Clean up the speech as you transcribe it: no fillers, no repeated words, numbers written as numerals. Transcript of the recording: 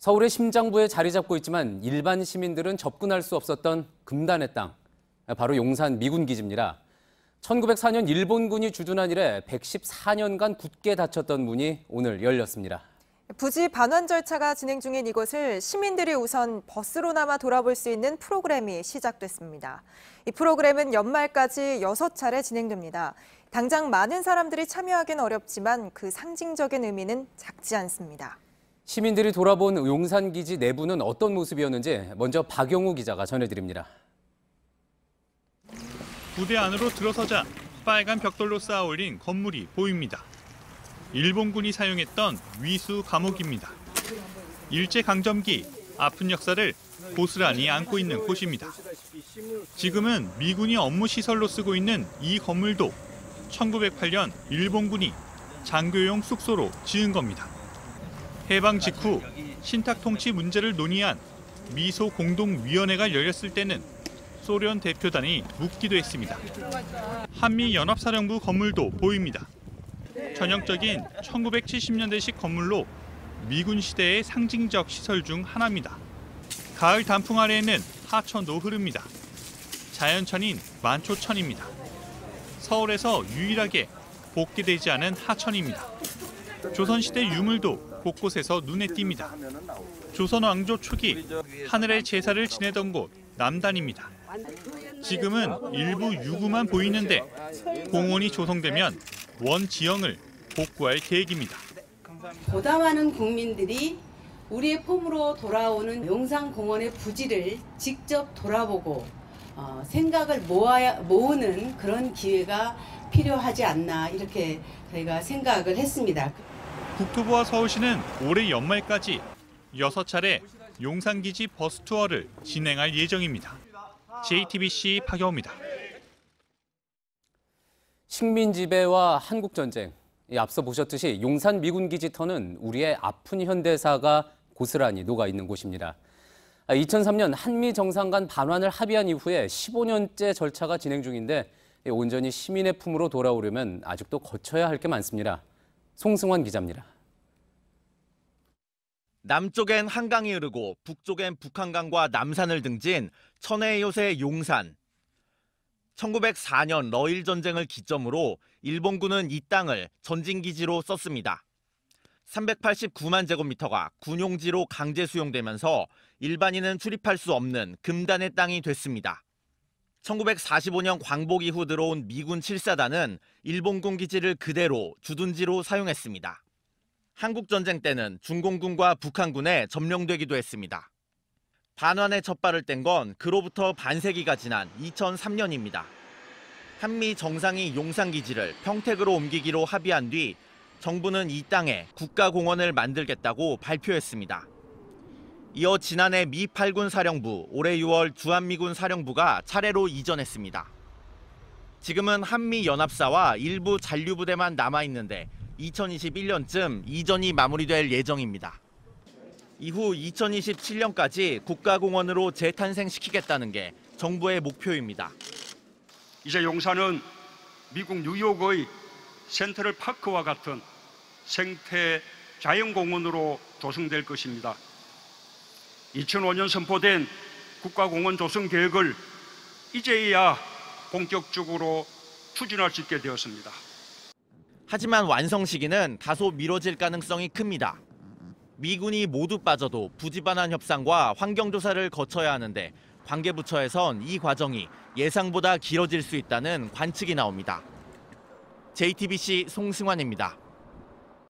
서울의 심장부에 자리 잡고 있지만 일반 시민들은 접근할 수 없었던 금단의 땅, 바로 용산 미군 기지입니다. 1904년 일본군이 주둔한 이래 114년간 굳게 닫혔던 문이 오늘 열렸습니다. 부지 반환 절차가 진행 중인 이곳을 시민들이 우선 버스로나마 돌아볼 수 있는 프로그램이 시작됐습니다. 이 프로그램은 연말까지 6차례 진행됩니다. 당장 많은 사람들이 참여하기는 어렵지만 그 상징적인 의미는 작지 않습니다. 시민들이 돌아본 용산기지 내부는 어떤 모습이었는지 먼저 박영우 기자가 전해드립니다. 부대 안으로 들어서자 빨간 벽돌로 쌓아 올린 건물이 보입니다. 일본군이 사용했던 위수 감옥입니다. 일제강점기 아픈 역사를 고스란히 안고 있는 곳입니다. 지금은 미군이 업무 시설로 쓰고 있는 이 건물도 1908년 일본군이 장교용 숙소로 지은 겁니다. 해방 직후 신탁 통치 문제를 논의한 미소 공동위원회가 열렸을 때는 소련 대표단이 묵기도 했습니다. 한미연합사령부 건물도 보입니다. 전형적인 1970년대식 건물로 미군 시대의 상징적 시설 중 하나입니다. 가을 단풍 아래에는 하천도 흐릅니다. 자연천인 만초천입니다. 서울에서 유일하게 복개되지 않은 하천입니다. 조선시대 유물도 곳곳에서 눈에 띕니다. 조선 왕조 초기 하늘의 제사를 지내던 곳 남단입니다. 지금은 일부 유구만 보이는데 공원이 조성되면 원 지형을 복구할 계획입니다. 보다 많은 국민들이 우리의 폼으로 돌아오는 용산공원의 부지를 직접 돌아보고 생각을 모으는 그런 기회가 필요하지 않나 이렇게 저희가 생각을 했습니다. 국토부와 서울시는 올해 연말까지 6차례 용산기지 버스 투어를 진행할 예정입니다. JTBC 박영우입니다. 식민 지배와 한국 전쟁. 앞서 보셨듯이 용산 미군 기지터는 우리의 아픈 현대사가 고스란히 녹아 있는 곳입니다. 2003년 한미 정상 간 반환을 합의한 이후에 15년째 절차가 진행 중인데 온전히 시민의 품으로 돌아오려면 아직도 거쳐야 할 게 많습니다. 송승환 기자입니다. 남쪽엔 한강이 흐르고 북쪽엔 북한강과 남산을 등진 천혜의 요새 용산. 1904년 러일 전쟁을 기점으로 일본군은 이 땅을 전진기지로 썼습니다. 389만 제곱미터가 군용지로 강제 수용되면서 일반인은 출입할 수 없는 금단의 땅이 됐습니다. 1945년 광복 이후 들어온 미군 7사단은 일본군 기지를 그대로 주둔지로 사용했습니다. 한국전쟁 때는 중공군과 북한군에 점령되기도 했습니다. 반환의 첫 발을 뗀 건 그로부터 반세기가 지난 2003년입니다. 한미 정상이 용산기지를 평택으로 옮기기로 합의한 뒤 정부는 이 땅에 국가공원을 만들겠다고 발표했습니다. 이어 지난해 미 8군 사령부, 올해 6월 주한미군 사령부가 차례로 이전했습니다. 지금은 한미연합사와 일부 잔류부대만 남아있는데 2021년쯤 이전이 마무리될 예정입니다. 이후 2027년까지 국가공원으로 재탄생시키겠다는 게 정부의 목표입니다. 이제 용산은 미국 뉴욕의 센트럴 파크와 같은 생태 자연공원으로 조성될 것입니다. 2005년 선포된 국가공원 조성 계획을 이제야 본격적으로 추진할 수 있게 되었습니다. 하지만 완성 시기는 다소 미뤄질 가능성이 큽니다. 미군이 모두 빠져도 부지 반환 협상과 환경조사를 거쳐야 하는데 관계부처에선 이 과정이 예상보다 길어질 수 있다는 관측이 나옵니다. JTBC 송승환입니다.